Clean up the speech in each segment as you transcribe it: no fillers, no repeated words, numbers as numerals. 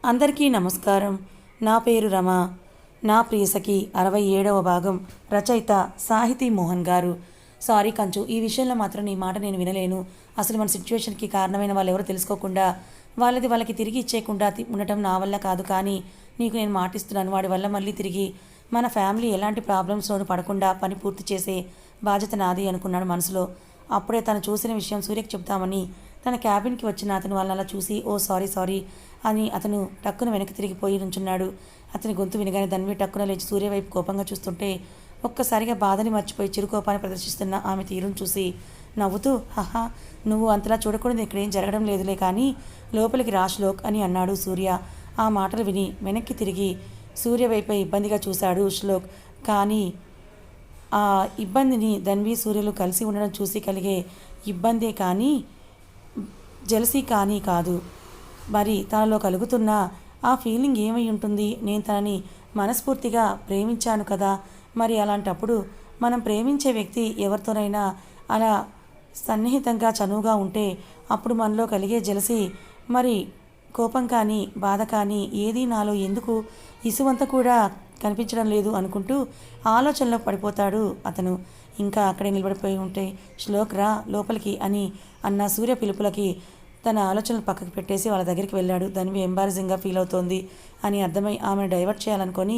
అందరికీ నమస్కారం. నా పేరు రమ. నా ప్రియసఖి 67వ భాగం. రచయిత సాహితీ మోహన్ గారు. సారీ కంచు, ఈ విషయంలో మాత్రం నీ మాట నేను వినలేను. అసలు మన సిచ్యువేషన్కి కారణమైన వాళ్ళు ఎవరో తెలుసుకోకుండా వాళ్ళకి తిరిగి ఇచ్చేయకుండా ఉండటం నా వల్ల కాదు. కానీ నీకు నేను మాటిస్తున్నాను, వాడి వల్ల మళ్ళీ తిరిగి మన ఫ్యామిలీ ఎలాంటి ప్రాబ్లమ్స్లోనూ పడకుండా పని పూర్తి చేసే బాధ్యత నాది అనుకున్నాడు మనసులో. అప్పుడే తను చూసిన విషయం సూర్యకి చెప్తామని తన క్యాబిన్కి వచ్చిన అతను వాళ్ళని అలా చూసి ఓ సారీ అని అతను టక్కున వెనక్కి తిరిగిపోయి నుంచున్నాడు. అతని గొంతు వినగానే ధన్వి టక్కున లేచి సూర్య వైపు కోపంగా చూస్తుంటే ఒక్కసారిగా బాధని మర్చిపోయి చిరుకోపాన్ని ప్రదర్శిస్తున్న ఆమె తీరును చూసి నవ్వుతూ, హహా, నువ్వు అంతలా చూడకూడదు, ఇక్కడేం జరగడం లేదులే, కానీ లోపలికి రా శ్లోక్ అని అన్నాడు సూర్య. ఆ మాటలు విని వెనక్కి తిరిగి సూర్య వైపే ఇబ్బందిగా చూశాడు శ్లోక్. కానీ ఆ ఇబ్బందిని ధన్వి సూర్యలు కలిసి ఉండడం చూసి కలిగే ఇబ్బందే కానీ జెలసీ కానీ కాదు. మరి తనలో కలుగుతున్న ఆ ఫీలింగ్ ఏమై ఉంటుంది? నేను తనని మనస్ఫూర్తిగా ప్రేమించాను కదా. మరి అలాంటప్పుడు మనం ప్రేమించే వ్యక్తి ఎవరితోనైనా అలా సన్నిహితంగా చనువుగా ఉంటే అప్పుడు మనలో కలిగే జెలసీ, మరి కోపం కానీ బాధ కానీ ఏదీ నాలో ఎందుకు ఇసువంత కూడా కనిపించడం లేదు అనుకుంటూ ఆలోచనలో పడిపోతాడు అతను. ఇంకా అక్కడే నిలబడిపోయి ఉంటే శ్లోక్ రా లోపలికి అని అన్న సూర్య పిలుపులకి తన ఆలోచనలు పక్కకు పెట్టేసి వాళ్ళ దగ్గరికి వెళ్ళాడు. ధన్వి ఎంబారసింగ్గా ఫీల్ అవుతోంది అని అర్థమై ఆమెను డైవర్ట్ చేయాలనుకొని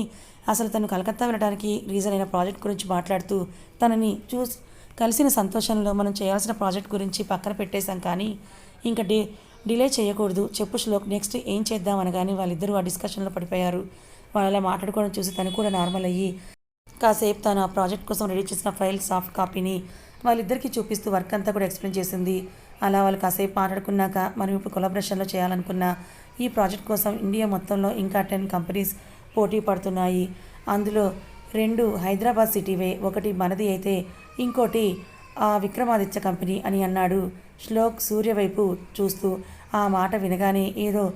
అసలు తను కలకత్తా వెళ్ళడానికి రీజన్ అయిన ప్రాజెక్ట్ గురించి మాట్లాడుతూ తనని కలిసిన సంతోషంలో మనం చేయాల్సిన ప్రాజెక్ట్ గురించి పక్కన పెట్టేశాం. కానీ ఇంకా డిలే చేయకూడదు, చెప్పు శ్లోక్, నెక్స్ట్ ఏం చేద్దాం అనగానే వాళ్ళిద్దరూ ఆ డిస్కషన్లో పడిపోయారు. వాళ్ళు అలా మాట్లాడుకోవడం చూసి తను కూడా నార్మల్ అయ్యి కాసేపు తను ఆ ప్రాజెక్ట్ కోసం రెడీ చేసిన ఫైల్ సాఫ్ట్ కాపీని వాళ్ళిద్దరికీ చూపిస్తూ వర్క్ అంతా కూడా ఎక్స్ప్లెయిన్ చేసింది. అలా వాళ్ళు కాసేపు మాట్లాడుకున్నాక మనం ఇప్పుడు కొలాబరేషన్లో చేయాలనుకున్న ఈ ప్రాజెక్ట్ కోసం ఇండియా మొత్తంలో ఇంకా 10 కంపెనీస్ పోటీ పడుతున్నాయి. అందులో 2 హైదరాబాద్ సిటీవే, ఒకటి మనది అయితే ఇంకోటి ఆ విక్రమాదిత్య కంపెనీ అని అన్నాడు శ్లోక్ సూర్య వైపు చూస్తూ. ఆ మాట వినగానే ఏదో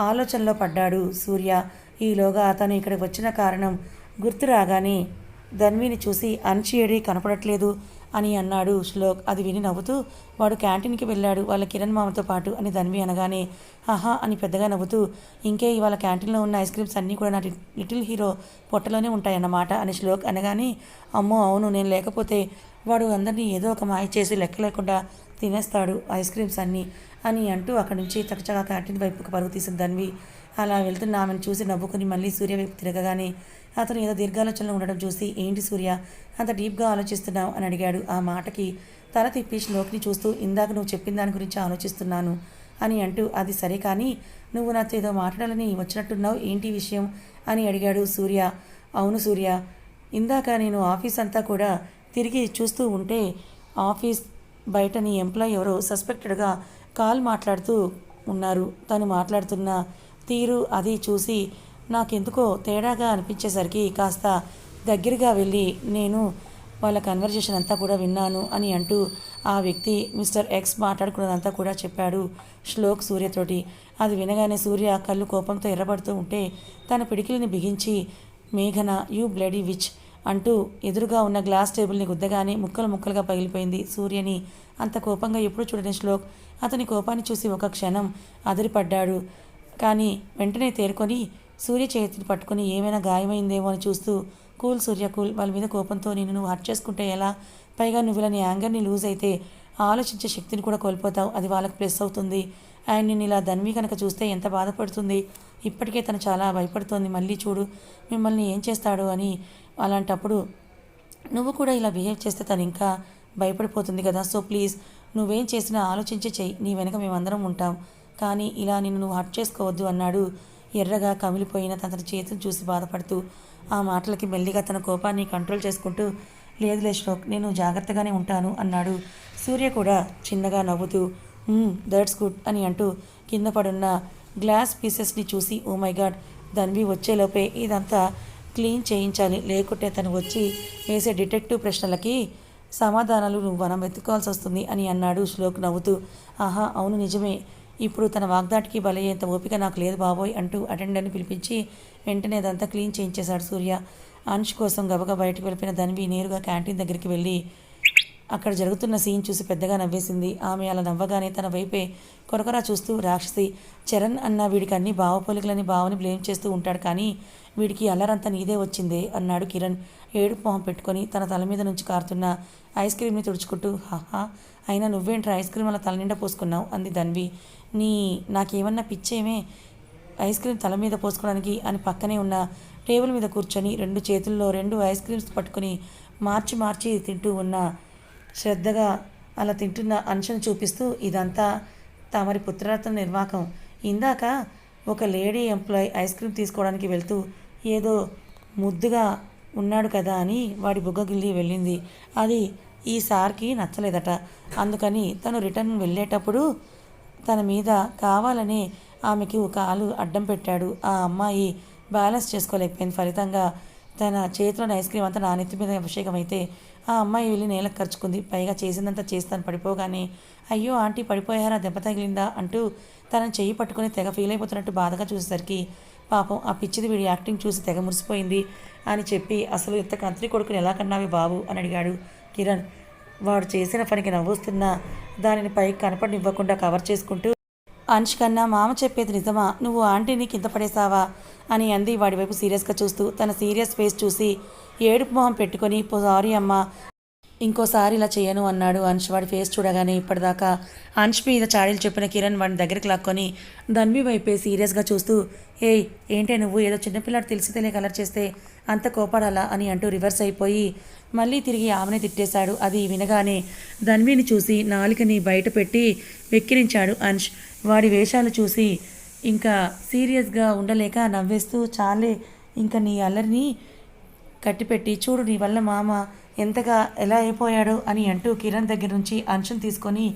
ఆలోచనలో పడ్డాడు సూర్య. ఈలోగా అతను ఇక్కడికి వచ్చిన కారణం గుర్తు రాగానే ధన్విని చూసి అన్షియడి కనపడట్లేదు అని అన్నాడు శ్లోక్. అది విని నవ్వుతూ వాడు క్యాంటీన్కి వెళ్ళాడు వాళ్ళ కిరణ్ మామతో పాటు అని ధన్వి అనగానే ఆహా అని పెద్దగా నవ్వుతూ, ఇంకే ఇవాళ క్యాంటీన్లో ఉన్న ఐస్ క్రీమ్స్ అన్నీ కూడా నా లిటిల్ హీరో పొట్టలోనే ఉంటాయన్నమాట అని శ్లోక్ అనగానే, అమ్మో అవును, నేను లేకపోతే వాడు అందరినీ ఏదో ఒక మాయ చేసి లెక్క లేకుండా తినేస్తాడు ఐస్ క్రీమ్స్ అన్నీ అని అంటూ అక్కడి నుంచి చకచకా క్యాంటీన్ వైపుకు పరుగు తీసిన ధన్వి. అలా వెళ్తున్న ఆమెను చూసి నవ్వుకుని మళ్ళీ సూర్య వైపు తిరగగానే అతను ఏదో దీర్ఘాలోచనలో ఉండడం చూసి, ఏంటి సూర్య అంత డీప్గా ఆలోచిస్తున్నావు అని అడిగాడు. ఆ మాటకి తల తిప్పి శ్లోక్ని చూస్తూ, ఇందాక నువ్వు చెప్పిన దాని గురించి ఆలోచిస్తున్నాను అని అంటూ, అది సరే కానీ నువ్వు నాతో ఏదో మాట్లాడాలని వచ్చినట్టున్నావు, ఏంటి విషయం అని అడిగాడు సూర్య. అవును సూర్య, ఇందాక నేను ఆఫీస్ అంతా కూడా తిరిగి చూస్తూ ఉంటే ఆఫీస్ బయట నీ ఎంప్లాయ్ ఎవరో సస్పెక్టెడ్గా కాల్ మాట్లాడుతూ ఉన్నారు. తను మాట్లాడుతున్న తీరు అది చూసి నాకెందుకో తేడాగా అనిపించేసరికి కాస్త దగ్గరగా వెళ్ళి నేను వాళ్ళ కన్వర్జేషన్ అంతా కూడా విన్నాను అని అంటూ ఆ వ్యక్తి మిస్టర్ ఎక్స్ మాట్లాడుకున్నదంతా కూడా చెప్పాడు శ్లోక్ సూర్యతోటి. అది వినగానే సూర్య కళ్ళు కోపంతో ఎర్రబడుతూ ఉంటే తన పిడికిలిని బిగించి, మేఘన యూ బ్లడీ విచ్ అంటూ ఎదురుగా ఉన్న గ్లాస్ టేబుల్ని గుద్దగానే ముక్కలు ముక్కలుగా పగిలిపోయింది. సూర్యని అంత కోపంగా ఎప్పుడు చూడని శ్లోక్ అతని కోపాన్ని చూసి ఒక క్షణం అదిరిపడ్డాడు. కానీ వెంటనే తేరుకొని సూర్య చేతిని పట్టుకుని ఏమైనా గాయమైందేమో అని చూస్తూ, కూల్ సూర్య కూల్, వాళ్ళ మీద కోపంతో నువ్వు హర్ట్ చేసుకుంటే ఎలా? పైగా నువ్వు ఇలా నీ యాంగర్ని లూజ్ అయితే ఆలోచించే శక్తిని కూడా కోల్పోతావు, అది వాళ్ళకి ప్లస్ అవుతుంది. అండ్ నేను ఇలా ధన్వి కనుక చూస్తే ఎంత బాధపడుతుంది. ఇప్పటికే తను చాలా భయపడుతోంది, మళ్ళీ చూడు మిమ్మల్ని ఏం చేస్తాడు అని. అలాంటప్పుడు నువ్వు కూడా ఇలా బిహేవ్ చేస్తే తను ఇంకా భయపడిపోతుంది కదా. సో ప్లీజ్ నువ్వేం చేసినా ఆలోచించి చెయ్యి, నీ వెనక మేమందరం ఉంటాం, కానీ ఇలా నువ్వు హర్ట్ చేసుకోవద్దు అన్నాడు ఎర్రగా కమిలిపోయిన తన చేతిని చూసి బాధపడుతూ. ఆ మాటలకి మెల్లిగా తన కోపాన్ని కంట్రోల్ చేసుకుంటూ, లేదులే శ్లోక్, నేను జాగ్రత్తగానే ఉంటాను అన్నాడు. సూర్య కూడా చిన్నగా నవ్వుతూ దట్స్ గుడ్ అని అంటూ కింద పడున్న గ్లాస్ పీసెస్ని చూసి, ఓ మై గాడ్, ధన్వి వచ్చేలోపే ఇదంతా క్లీన్ చేయించాలి, లేకుంటే తను వచ్చి వేసే డిటెక్టివ్ ప్రశ్నలకి సమాధానాలు మనం వెతుక్కోవాల్సి వస్తుంది అని అన్నాడు శ్లోక్ నవ్వుతూ. ఆహా అవును నిజమే, ఇప్పుడు తన వాగ్దాటికి బలయ్యేంత ఓపిక నాకు లేదు బాబోయ్ అంటూ అటెండర్ని పిలిపించి వెంటనే అదంతా క్లీన్ చేయించేశాడు సూర్య. అంష్ కోసం గబగబా బయటకు వెళ్ళిపోయిన ధన్వి నేరుగా క్యాంటీన్ దగ్గరికి వెళ్ళి అక్కడ జరుగుతున్న సీన్ చూసి పెద్దగా నవ్వేసింది. ఆమె అలా నవ్వగానే తన వైపే కొరకొరా చూస్తూ, రాక్షసి, చరణ్ అన్న వీడికి అన్ని భావపోలికలని బావని బ్లేమ్ చేస్తూ ఉంటాడు, కానీ వీడికి అల్లరంతా నీదే వచ్చిందే అన్నాడు కిరణ్ ఏడుపు మొహం పెట్టుకొని తన తల మీద నుంచి కారుతున్న ఐస్ క్రీమ్ని తుడుచుకుంటూ. హాహా, అయినా నువ్వేంట్రా ఐస్ క్రీమ్ అలా తల నిండా పోసుకున్నావు అంది ధన్వి. నాకేమన్నా పిచ్చేమే ఐస్ క్రీమ్ తల మీద పోసుకోవడానికి అని పక్కనే ఉన్న టేబుల్ మీద కూర్చొని 2 చేతుల్లో 2 ఐస్ క్రీమ్స్ పట్టుకుని మార్చి మార్చి తింటూ ఉన్న శ్రద్ధగా అలా తింటున్న అంశను చూపిస్తూ, ఇదంతా తమరి పుత్రరత్న నిర్వాకం. ఇందాక ఒక లేడీ ఎంప్లాయ్ ఐస్ క్రీమ్ తీసుకోవడానికి వెళ్తూ ఏదో ముద్దుగా ఉన్నాడు కదా అని వాడి బుగ్గగిల్లి వెళ్ళింది. అది ఈసారికి నచ్చలేదట. అందుకని తను రిటర్న్ వెళ్ళేటప్పుడు తన మీద కావాలనే ఆమెకి కాలు అడ్డం పెట్టాడు. ఆ అమ్మాయి బ్యాలెన్స్ చేసుకోలేకపోయింది. ఫలితంగా తన చేతిలోని ఐస్ క్రీమ్ అంతా నా నెత్తి మీద అభిషేకం అయితే ఆ అమ్మాయి వెళ్ళి నేలకు ఖర్చుకుంది. పైగా చేసిందంతా చేస్తాను పడిపోగానే, అయ్యో ఆంటీ పడిపోయారా, దెబ్బ తగిలిందా అంటూ తన చెయ్యి పట్టుకుని తెగ ఫీల్ అయిపోతున్నట్టు బాధగా చూసేసరికి, పాపం ఆ పిచ్చిది వీడి యాక్టింగ్ చూసి తెగ మురిసిపోయింది అని చెప్పి, అసలు ఇంత కంత్రి కొడుకుని ఎలా కన్నావి బాబు అని అడిగాడు కిరణ్. వాడు చేసిన పనికి నవ్వుస్తున్నా దానిని పైకి కనపడినివ్వకుండా కవర్ చేసుకుంటూ, అంశ్ కన్నా మామ చెప్పేది నిజమా, నువ్వు ఆంటీని కింద పడేసావా అని అంది వాడి వైపు సీరియస్గా చూస్తూ. తన సీరియస్ ఫేస్ చూసి ఏడుపు మొహం పెట్టుకొని, సారీ అమ్మా, ఇంకోసారి ఇలా చేయను అన్నాడు అంశ్. వాడి ఫేస్ చూడగానే ఇప్పటిదాకా అంశ్ మీద చాడీలు చెప్పిన కిరణ్ వాడిని దగ్గరికి లాక్కొని ధన్వి వైపే సీరియస్గా చూస్తూ, ఏయ్ ఏంటే నువ్వు ఏదో చిన్నపిల్లాడు తెలిసి తెలియక కలర్ చేస్తే అంత కోపడాలా అని అంటూ రివర్స్ అయిపోయి మళ్ళీ తిరిగి ఆమెనే తిట్టేశాడు. అది వినగానే ధన్విని చూసి నాలికని బయట పెట్టి వెక్కిరించాడు అంశ్. వాడి వేషాలు చూసి ఇంకా సీరియస్గా ఉండలేక నవ్వేస్తూ, చాలే ఇంకా నీ అల్లరిని కట్టిపెట్టి చూడు, నీ వల్ల మామ ఎంతగా ఎలా అయిపోయాడో అని అంటూ కిరణ్ దగ్గర నుంచి అంశం తీసుకొని,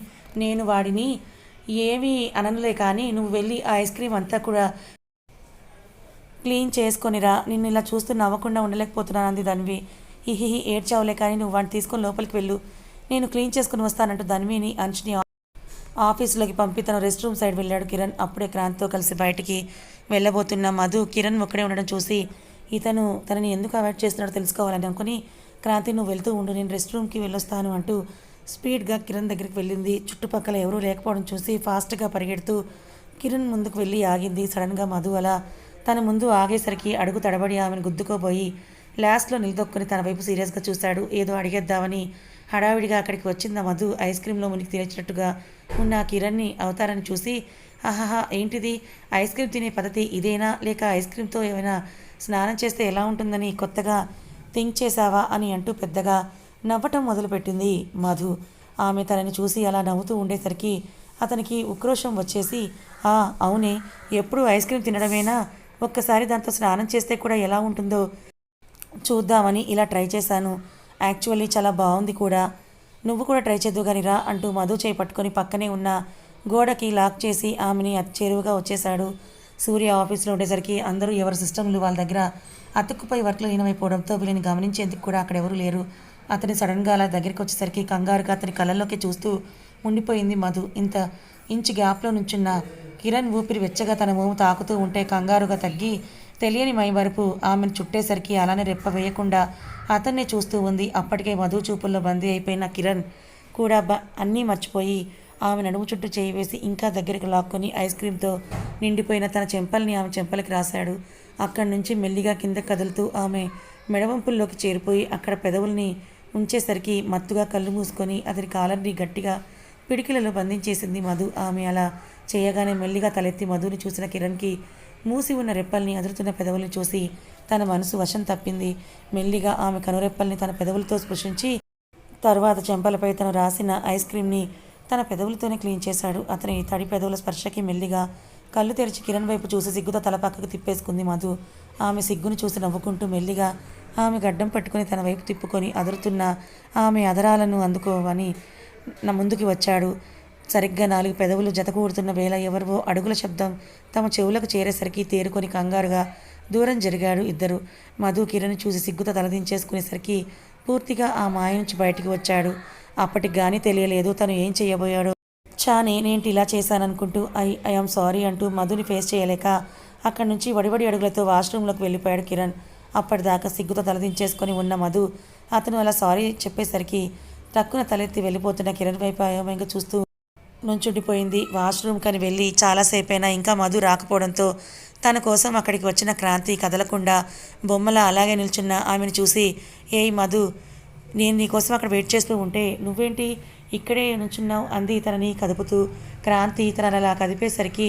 నేను వాడిని ఏమీ అననులే, కానీ నువ్వు వెళ్ళి ఆ ఐస్ క్రీమ్ అంతా కూడా క్లీన్ చేసుకొనిరా, నిన్ను ఇలా చూస్తూ నవ్వకుండా ఉండలేకపోతున్నాను అంది ధన్వి. హిహిహి ఏడ్చావులే, కానీ నువ్వు వాడిని తీసుకొని లోపలికి వెళ్ళు, నేను క్లీన్ చేసుకుని వస్తానంటూ ధన్విని అంశని ఆఫీసులోకి పంపి తన రెస్ట్ రూమ్ సైడ్ వెళ్ళాడు కిరణ్. అప్పుడే క్రాంత్తో కలిసి బయటికి వెళ్ళబోతున్న మధు కిరణ్ ఒక్కడే ఉండడం చూసి ఇతను తనని ఎందుకు అవాయిడ్ చేస్తున్నాడో తెలుసుకోవాలని అనుకుని, క్రాంతి నువ్వు వెళ్తూ ఉండు, నేను రెస్ట్ రూమ్కి వెళ్ళొస్తాను అంటూ స్పీడ్గా కిరణ్ దగ్గరికి వెళ్ళింది. చుట్టుపక్కల ఎవరూ లేకపోవడం చూసి ఫాస్ట్గా పరిగెడుతూ కిరణ్ ముందుకు వెళ్ళి ఆగింది. సడన్గా మధు అలా తన ముందు ఆగేసరికి అడుగు తడబడి ఆమెను గుద్దుకోబోయి లాస్ట్లో నిలదొక్కుని తన వైపు సీరియస్గా చూశాడు. ఏదో అడిగేద్దామని హడావిడిగా అక్కడికి వచ్చింది మధు. ఐస్ క్రీమ్లో మునిగి తీర్చినట్టుగా ఉన్న కిరణ్ని అవతారాన్ని చూసి, ఆహాహా ఏంటిది, ఐస్ క్రీమ్ తినే పద్ధతి ఇదేనా, లేక ఐస్ క్రీమ్తో ఏమైనా స్నానం చేస్తే ఎలా ఉంటుందని కొత్తగా థింక్ చేశావా అని అంటూ పెద్దగా నవ్వటం మొదలుపెట్టింది మధు. ఆమె తనని చూసి అలా నవ్వుతూ ఉండేసరికి అతనికి ఉక్రోషం వచ్చేసి, అవునే, ఎప్పుడు ఐస్ క్రీమ్ తినడమేనా, ఒక్కసారి దాంతో స్నానం చేస్తే కూడా ఎలా ఉంటుందో చూద్దామని ఇలా ట్రై చేశాను, యాక్చువల్లీ చాలా బాగుంది కూడా, నువ్వు కూడా ట్రై చేద్దు కానీ రా అంటూ మధు చేయి పట్టుకొని పక్కనే ఉన్న గోడకి లాక్ చేసి ఆమెని చేరువుగా వచ్చేశాడు. సూర్య ఆఫీస్లో ఉండేసరికి అందరూ ఎవరి సిస్టమ్లు వాళ్ళ దగ్గర అతుక్కుపై వర్క్లో లీనమైపోవడంతో వీళ్ళని గమనించేందుకు కూడా అక్కడ ఎవరూ లేరు. అతని సడన్గా అలా దగ్గరికి వచ్చేసరికి కంగారుగా అతని కళ్ళల్లోకి చూస్తూ ఉండిపోయింది మధు. ఇంత ఇంచు గ్యాప్లో నుంచున్న కిరణ్ ఊపిరి వెచ్చగా తన మోము తాకుతూ ఉంటే కంగారుగా తగ్గి తెలియని మైమరుపు ఆమెను చుట్టేసరికి అలానే రెప్ప వేయకుండా అతన్నే చూస్తూ ఉంది. అప్పటికే మధు చూపుల్లో బందీ అయిపోయిన కిరణ్ కూడా అన్నీ మర్చిపోయి ఆమె నడుము చుట్టూ చేయి వేసి ఇంకా దగ్గరికి లాక్కొని ఐస్ క్రీమ్తో నిండిపోయిన తన చెంపల్ని ఆమె చెంపలకి రాశాడు. అక్కడి నుంచి మెల్లిగా కింద కదులుతూ ఆమె మెడవంపుల్లోకి చేరిపోయి అక్కడ పెదవుల్ని ఉంచేసరికి మత్తుగా కళ్ళు మూసుకొని అతని కాలర్ని గట్టిగా పిడికిలలో బంధించేసింది మధు. ఆమె అలా చేయగానే మెల్లిగా తలెత్తి మధుని చూసిన కిరణ్కి మూసి ఉన్న రెప్పల్ని అదురుతున్న పెదవుల్ని చూసి తన మనసు వశం తప్పింది. మెల్లిగా ఆమె కనురెప్పల్ని తన పెదవులతో స్పృశించి తర్వాత చెంపలపై తను రాసిన ఐస్ క్రీమ్ని తన పెదవులతోనే క్లీన్ చేశాడు. అతని తడి పెదవుల స్పర్శకి మెల్లిగా కళ్ళు తెరిచి కిరణ్ వైపు చూసి సిగ్గుతో తల పక్కకు తిప్పేసుకుంది మధు. ఆమె సిగ్గును చూసి నవ్వుకుంటూ మెల్లిగా ఆమె గడ్డం పట్టుకుని తన వైపు తిప్పుకొని అదురుతున్న ఆమె అదరాలను అందుకోవని నా ముందుకి వచ్చాడు. సరిగ్గా 4 పెదవులు జతకూడుతున్న వేళ ఎవరివో అడుగుల శబ్దం తమ చెవులకు చేరేసరికి తేరుకొని కంగారుగా దూరం జరిగాడు ఇద్దరు. మధు కిరణ్ చూసి సిగ్గుతో తలదించేసుకునేసరికి పూర్తిగా ఆ మాయ నుంచి బయటికి వచ్చాడు. అప్పటికి కానీ తెలియలేదు తను ఏం చేయబోయాడో. నేనేంటి ఇలా చేశాననుకుంటూ ఐఎమ్ సారీ అంటూ మధుని ఫేస్ చేయలేక అక్కడి నుంచి వడివడి అడుగులతో వాష్రూమ్లోకి వెళ్ళిపోయాడు కిరణ్. అప్పటిదాకా సిగ్గుతో తలదించేసుకొని ఉన్న మధు అతను అలా సారీ చెప్పేసరికి టక్కున తలెత్తి వెళ్ళిపోతున్న కిరణ్ వైపు అయోమయంగా చూస్తూ నుంచుండిపోయింది. వాష్రూమ్ కని వెళ్ళి చాలాసేపైనా ఇంకా మధు రాకపోవడంతో తన కోసం అక్కడికి వచ్చిన క్రాంతి కదలకుండా బొమ్మలా అలాగే నిల్చున్న ఆమెను చూసి, ఏయ్ మధు, నేను నీకోసం అక్కడ వెయిట్ చేస్తూ ఉంటే నువ్వేంటి ఇక్కడే నుంచున్నావు అంది తనని కదుపుతూ. క్రాంతి తనని అలా కదిపేసరికి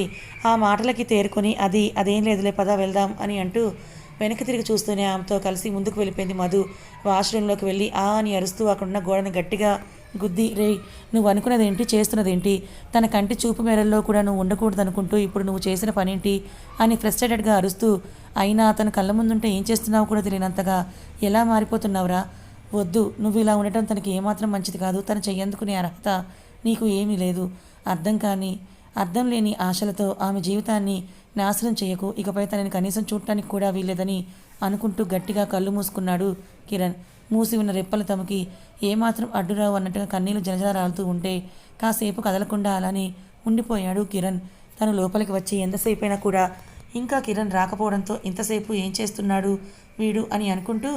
ఆ మాటలకి తేరుకొని అదేం లేదులే పద వెళ్దాం అని అంటూ వెనక్కి తిరిగి చూస్తూనే ఆమెతో కలిసి ముందుకు వెళ్ళిపోయింది మధు. వాష్రూమ్లోకి వెళ్ళి అని అరుస్తూ అక్కడున్న గోడని గట్టిగా గుద్ది, రే నువ్వు అనుకున్నదేంటి, చేస్తున్నదేంటి, తన కంటి చూపు మేరల్లో కూడా నువ్వు ఉండకూడదు అనుకుంటూ ఇప్పుడు నువ్వు చేసిన పనేంటి అని ఫ్రస్ట్రేటెడ్గా అరుస్తూ, అయినా అతను కళ్ళ ముందుంటే ఏం చేస్తున్నావు కూడా తెలియనంతగా ఎలా మారిపోతున్నావురా, వద్దు, నువ్వు ఇలా ఉండటం తనకి ఏమాత్రం మంచిది కాదు, తను చెయ్యందుకునే అర్హత నీకు ఏమీ లేదు, అర్థం లేని ఆశలతో ఆమె జీవితాన్ని నాశనం చేయకు, ఇకపై తనని కనీసం చూడటానికి కూడా వీల్లేదని అనుకుంటూ గట్టిగా కళ్ళు మూసుకున్నాడు కిరణ్. మూసి ఉన్న రెప్పలు తమకి ఏమాత్రం అడ్డురావు అన్నట్టుగా కన్నీళ్లు జలజారాలుతూ ఉంటే కాసేపు కదలకుండా అలానే ఉండిపోయాడు కిరణ్. తను లోపలికి వచ్చి ఎంతసేపైనా కూడా ఇంకా కిరణ్ రాకపోవడంతో ఇంతసేపు ఏం చేస్తున్నాడు వీడు అని అనుకుంటూ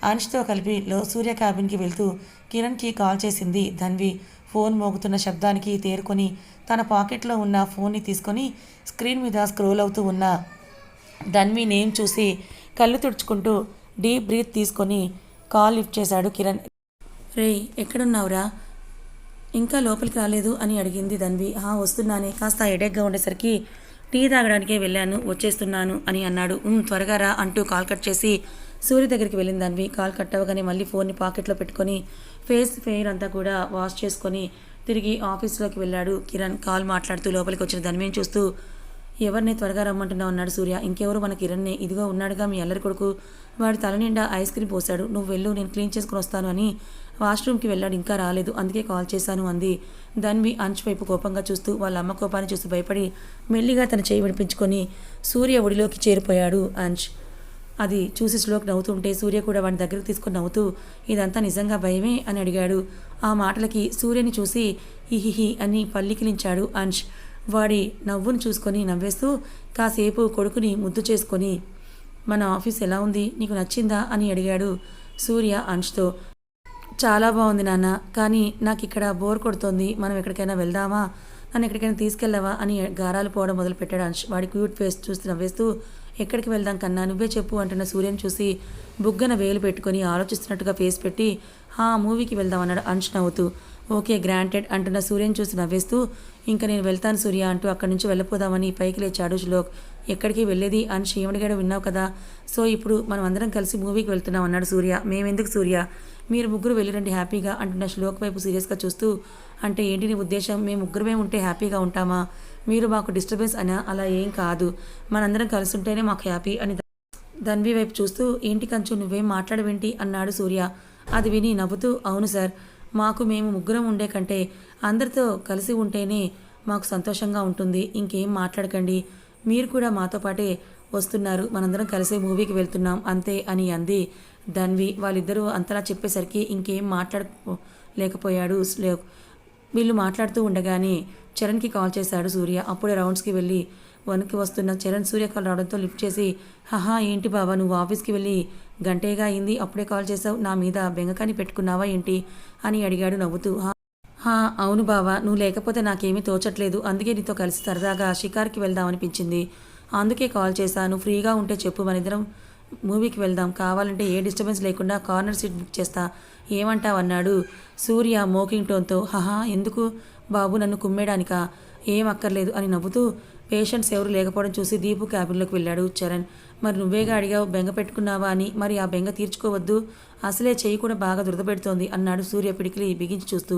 అనిష్తో కలిపి సూర్య క్యాబిన్కి వెళ్తూ కిరణ్కి కాల్ చేసింది ధన్వి. ఫోన్ మోగుతున్న శబ్దానికి తేరుకొని తన పాకెట్లో ఉన్న ఫోన్ని తీసుకొని స్క్రీన్ మీద స్క్రోల్ అవుతూ ఉన్న ధన్వి నేమ్ చూసి కళ్ళు తుడుచుకుంటూ డీప్ బ్రీత్ తీసుకొని కాల్ లిఫ్ట్ చేశాడు కిరణ్. రేయ్ ఎక్కడున్నావురా, ఇంకా లోపలికి రాలేదు అని అడిగింది ధన్వి. వస్తున్నానే, కాస్త హెడేక్గా ఉండేసరికి టీ తాగడానికే వెళ్ళాను, వచ్చేస్తున్నాను అని అన్నాడు. త్వరగా రా అంటూ కాల్ కట్ చేసి సూర్య దగ్గరికి వెళ్ళింది ధన్వి. కాల్ కట్ అవ్వగానే మళ్ళీ ఫోన్ని పాకెట్లో పెట్టుకొని ఫెయిర్ అంతా కూడా వాష్ చేసుకొని తిరిగి ఆఫీస్లోకి వెళ్ళాడు కిరణ్. కాల్ మాట్లాడుతూ లోపలికి వచ్చిన ధన్విని చూస్తూ, ఎవరిని త్వరగా రమ్మంటున్నావు అన్నాడు సూర్య. ఇంకెవరు మన కిరణ్నే, ఇదిగో ఉన్నాడుగా మీ అల్లరి కొడుకు, వాడి తల నిండా ఐస్ క్రీమ్ పోశాడు, నువ్వు వెళ్ళు నేను క్లీన్ చేసుకుని వస్తాను అని వాష్రూమ్కి వెళ్ళాడు, ఇంకా రాలేదు, అందుకే కాల్ చేశాను అంది ధన్వి అంచు వైపు కోపంగా చూస్తూ. వాళ్ళ అమ్మ కోపాన్ని చూసి భయపడి మెల్లిగా తన చేయి విడిపించుకొని సూర్య ఒడిలోకి చేరిపోయాడు అంచ్. అది చూసి స్లోకి నవ్వుతుంటే సూర్య కూడా వాడిని దగ్గరకు తీసుకొని నవ్వుతూ, ఇదంతా నిజంగా భయమే అని అడిగాడు. ఆ మాటలకి సూర్యని చూసి హిహిహి అని పల్లికిలించాడు అంచ్. వాడి నవ్వును చూసుకొని నవ్వేస్తూ కాసేపు కొడుకుని ముద్దు చేసుకొని, మన ఆఫీస్ ఎలా ఉంది, నీకు నచ్చిందా అని అడిగాడు సూర్య అంచ్తో. చాలా బాగుంది నాన్న, కానీ నాకు ఇక్కడ బోర్ కొడుతోంది, మనం ఎక్కడికైనా వెళ్దామా, నన్ను ఎక్కడికైనా తీసుకెళ్ళవా అని గారాలు పోవడం మొదలుపెట్టాడు అంచ్. వాడి క్యూట్ ఫేస్ చూసి నవ్వేస్తూ, ఎక్కడికి వెళ్దాం కన్నా, నువ్వే చెప్పు అంటున్న సూర్యని చూసి బుగ్గన వేలు పెట్టుకొని ఆలోచిస్తున్నట్టుగా ఫేస్ పెట్టి, మూవీకి వెళ్దాం అన్నాడు అంచ్ నవ్వుతూ. ఓకే గ్రాంటెడ్ అంటున్న సూర్యని చూసి నవ్వేస్తూ, ఇంకా నేను వెళ్తాను సూర్య అంటూ అక్కడి నుంచి వెళ్ళిపోదామని పైకి లేచాడు శ్లోక్. ఎక్కడికి వెళ్ళేది అని ఏమడిగాడో విన్నావు కదా, సో ఇప్పుడు మనం అందరం కలిసి మూవీకి వెళ్తున్నాం అన్నాడు సూర్య. మేమెందుకు సూర్య, మీరు ముగ్గురు వెళ్ళిరండి హ్యాపీగా అంటున్న శ్లోక్ వైపు సీరియస్గా చూస్తూ, అంటే ఏంటి నీ ఉద్దేశం, మేము ముగ్గురమే ఉంటే హ్యాపీగా ఉంటామా, మీరు మాకు డిస్టర్బెన్స్ అనా, అలా ఏం కాదు, మనందరం కలిసి ఉంటేనే మాకు హ్యాపీ అని ధన్వి వైపు చూస్తూ, ఏంటి కంచు నువ్వేం మాట్లాడవేంటి అన్నాడు సూర్య. అది విని నవ్వుతూ, అవును సార్, మేము ముగ్గురం ఉండే కంటే అందరితో కలిసి ఉంటేనే మాకు సంతోషంగా ఉంటుంది, ఇంకేం మాట్లాడకండి, మీరు కూడా మాతో పాటే వస్తున్నారు, మనందరం కలిసి మూవీకి వెళ్తున్నాం అంతే అని అంది ధన్వి. వాళ్ళిద్దరూ అంతలా చెప్పేసరికి ఇంకేం మాట్లాడలేకపోయాడు శ్లోక్. వీళ్ళు మాట్లాడుతూ ఉండగానే చరణ్కి కాల్ చేశాడు సూర్య. అప్పుడే రౌండ్స్కి వెళ్ళి వనికి వస్తున్న చరణ్ సూర్య కాల్ రావడంతో లిఫ్ట్ చేసి, ఏంటి బాబా, నువ్వు ఆఫీస్కి వెళ్ళి గంటేగా అయింది, అప్పుడే కాల్ చేసావు, నా మీద బెంగకాని పెట్టుకున్నావా ఏంటి అని అడిగాడు నవ్వుతూ. అవును బావా, నువ్వు లేకపోతే నాకేమీ తోచట్లేదు, అందుకే నీతో కలిసి సరదాగా షికార్కి వెళ్దామనిపించింది, అందుకే కాల్ చేశాను, ఫ్రీగా ఉంటే చెప్పు, మనిద్దరం మూవీకి వెళ్దాం, కావాలంటే ఏ డిస్టర్బెన్స్ లేకుండా కార్నర్ సీట్ బుక్ చేస్తా, ఏమంటావు అన్నాడు సూర్య మోకింగ్ టోన్తో. ఎందుకు బాబు, నన్ను కుమ్మేయడానికా, ఏం అక్కర్లేదు అని నవ్వుతూ పేషెంట్స్ ఎవరు లేకపోవడం చూసి దీపు క్యాబిన్లోకి వెళ్ళాడు చరణ్. మరి నువ్వేగా అడిగావు బెంగ పెట్టుకున్నావా అని, మరి ఆ బెంగ తీర్చుకోవద్దు, అసలే చెయ్యి కూడా బాగా దురదపెడుతోంది అన్నాడు సూర్య పిడికిలి బిగించి చూస్తూ.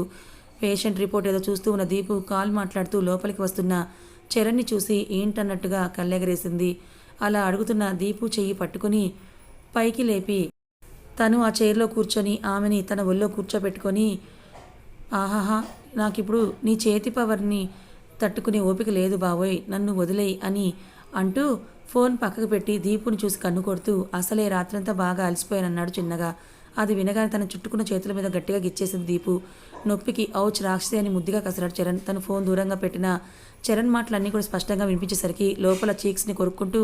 పేషెంట్ రిపోర్ట్ ఏదో చూస్తూ ఉన్న దీపు కాల్ మాట్లాడుతూ లోపలికి వస్తున్న చరణ్ని చూసి ఏంటన్నట్టుగా కళ్ళెగరేసింది. అలా అడుగుతున్న దీపు చెయ్యి పట్టుకుని పైకి లేపి తను ఆ చైర్లో కూర్చొని ఆమెని తన ఒళ్ళో కూర్చోబెట్టుకొని, నాకిప్పుడు నీ చేతి పవర్ని తట్టుకునే ఓపిక లేదు బావోయ్, నన్ను వదిలేయి అని అంటూ ఫోన్ పక్కకు పెట్టి దీపుని చూసి కన్ను కొడుతూ, అసలే రాత్రంతా బాగా అలసిపోయానన్నాడు చిన్నగా. అది వినగానే తన చుట్టుకున్న చేతుల మీద గట్టిగా గిచ్చేసింది దీపు. నొప్పికి ఔచ్ రాక్షసి అని ముద్దుగా కసరాడు చరణ్. తను ఫోన్ దూరంగా పెట్టిన చరణ్ మాటలన్నీ కూడా స్పష్టంగా వినిపించేసరికి లోపల చీక్స్ని కొరుక్కుంటూ,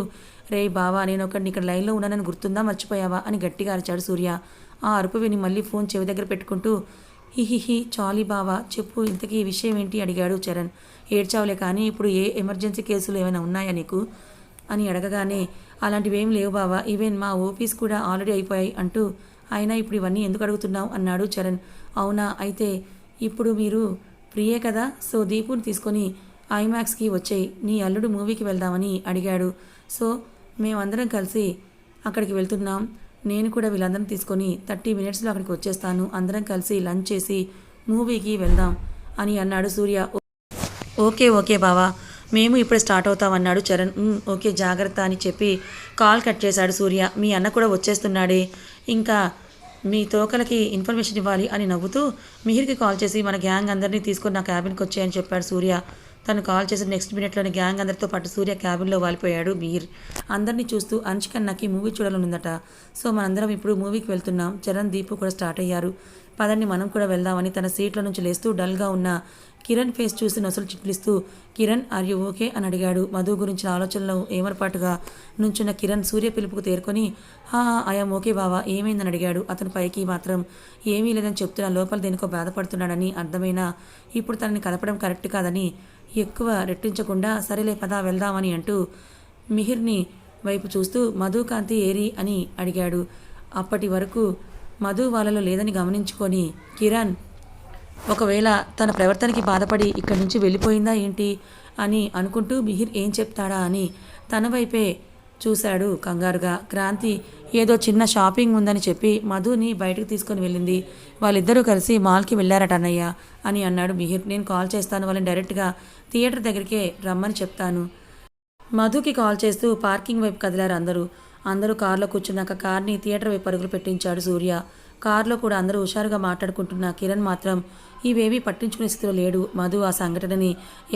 రే బావా, నేను ఒకడిని ఇక్కడ లైన్లో ఉన్నానని గుర్తుందా, మర్చిపోయావా అని గట్టిగా అరిచాడు సూర్య. ఆ అరుపు విని మళ్ళీ ఫోన్ చెవి దగ్గర పెట్టుకుంటూ, హిహిహి చాలీ బావా చెప్పు ఇంతకీ ఈ విషయం ఏంటి అడిగాడు చరణ్. ఏడ్చావులే కానీ ఇప్పుడు ఏ ఎమర్జెన్సీ కేసులు ఏమైనా ఉన్నాయా నీకు అని అడగగానే అలాంటివేం లేవు బావా, ఈవెన్ మా ఓపీస్ కూడా ఆల్రెడీ అయిపోయాయి అంటూ అయినా ఇప్పుడు ఇవన్నీ ఎందుకు అడుగుతున్నావు అన్నాడు చరణ్. అవునా అయితే ఇప్పుడు మీరు ఫ్రీయే కదా, సో దీపుని తీసుకొని ఐమాక్స్కి వచ్చేయి, నీ అల్లుడు మూవీకి వెళ్దామని అడిగాడు. సో మేమందరం కలిసి అక్కడికి వెళ్తున్నాం, నేను కూడా వీళ్ళందరం తీసుకొని 30 మినిట్స్లో అక్కడికి వచ్చేస్తాను, అందరం కలిసి లంచ్ చేసి మూవీకి వెళ్దాం అని అన్నాడు సూర్య. ఓకే ఓకే బావా మేము ఇప్పుడు స్టార్ట్ అవుతామన్నాడు చరణ్. ఓకే జాగ్రత్త అని చెప్పి కాల్ కట్ చేశాడు సూర్య. మీ అన్న కూడా వచ్చేస్తున్నాడే, ఇంకా మీ తోకలకి ఇన్ఫర్మేషన్ ఇవ్వాలి అని నవ్వుతూ మిహిర్కి కాల్ చేసి మన గ్యాంగ్ అందరినీ తీసుకొని నా క్యాబిన్కి వచ్చాయని చెప్పాడు సూర్య. తను కాల్ చేసిన నెక్స్ట్ మినిట్లోని గ్యాంగ్ అందరితో పాటు సూర్య క్యాబిన్లో వాలిపోయాడు మిహిర్. అందరినీ చూస్తూ అంచుకన్నకి మూవీ చూడాలనుందట, సో మనందరం ఇప్పుడు మూవీకి వెళ్తున్నాం. చరణ్ దీపు కూడా స్టార్ట్ అయ్యారు. పదండి మనం కూడా వెళ్దామని తన సీట్లో నుంచి లేస్తూ డల్గా ఉన్న కిరణ్ ఫేస్ చూసి నొసలు చిట్లిస్తూ కిరణ్ ఆర్ యూ ఓకే అని అడిగాడు. మధు గురించిన ఆలోచనలో ఏమరపాటుగా నుంచున్న కిరణ్ సూర్య పిలుపుకు తేరుకొని ఐఎమ్ ఓకే బావా ఏమైందని అడిగాడు. అతను పైకి మాత్రం ఏమీ లేదని చెప్తున్నా లోపల దేనికో బాధపడుతున్నాడని అర్థమైనా ఇప్పుడు తనని కలపడం కరెక్ట్ కాదని ఎక్కువ రెట్టించకుండా సరేలే పదా వెళ్దామని అంటూ మిహిర్ని వైపు చూస్తూ మధు కాంతి ఏరి అని అడిగాడు. అప్పటి వరకు మధు వాళ్ళలో లేదని గమనించుకొని కిరణ్ ఒకవేళ తన ప్రవర్తనకి బాధపడి ఇక్కడి నుంచి వెళ్ళిపోయిందా ఏంటి అని అనుకుంటూ మిహిర్ ఏం చెప్తాడా అని తన వైపే చూశాడు కంగారుగా. క్రాంతి ఏదో చిన్న షాపింగ్ ఉందని చెప్పి మధుని బయటకు తీసుకొని వెళ్ళింది, వాళ్ళిద్దరూ కలిసి మాల్కి వెళ్ళారట అన్నయ్య అని అన్నాడు మిహిర్. నేను కాల్ చేస్తాను, వాళ్ళని డైరెక్ట్గా థియేటర్ దగ్గరికే రమ్మని చెప్తాను. మధుకి కాల్ చేస్తూ పార్కింగ్ వైపు కదిలారు అందరూ కారులో కూర్చున్నాక కార్ని థియేటర్ వైపు పరుగులు పెట్టించాడు సూర్య. కారులో కూడా అందరూ హుషారుగా మాట్లాడుకుంటున్న కిరణ్ మాత్రం ఇవేవీ పట్టించుకునే స్థితిలో లేడు. మధు ఆ సంఘటనని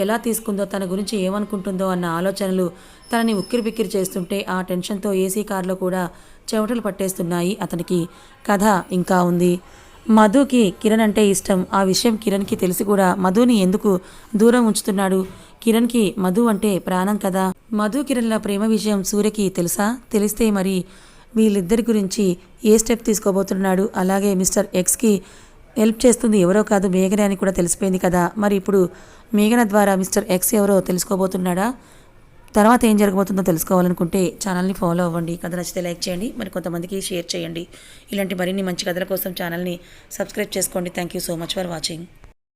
ఎలా తీసుకుందో, తన గురించి ఏమనుకుంటుందో అన్న ఆలోచనలు తనని ఉక్కిరిబిక్కిరి చేస్తుంటే ఆ టెన్షన్తో ఏసీ కారులో కూడా చెమటలు పట్టేస్తున్నాయి అతనికి. కథ ఇంకా ఉంది. మధుకి కిరణ్ అంటే ఇష్టం. ఆ విషయం కిరణ్కి తెలిసి కూడా మధుని ఎందుకు దూరం ఉంచుతున్నాడు? కిరణ్కి మధు అంటే ప్రాణం కదా. మధు కిరణ్ల ప్రేమ విషయం సూర్యకి తెలుసా? తెలిస్తే మరి వీళ్ళిద్దరి గురించి ఏ స్టెప్ తీసుకోబోతున్నాడు? అలాగే మిస్టర్ ఎక్స్కి హెల్ప్ చేస్తుంది ఎవరో కాదు మేఘన అని కూడా తెలిసిపోయింది కదా. మరి ఇప్పుడు మేఘన ద్వారా మిస్టర్ ఎక్స్ ఎవరో తెలుసుకోబోతున్నాడా? తర్వాత ఏం జరగబోతుందో తెలుసుకోవాలనుకుంటే ఛానల్ని ఫాలో అవ్వండి. కథ నచ్చితే లైక్ చేయండి, మరి కొంతమందికి షేర్ చేయండి. ఇలాంటి మరిన్ని మంచి కథల కోసం ఛానల్ని సబ్స్క్రైబ్ చేసుకోండి. Thank you so much for watching.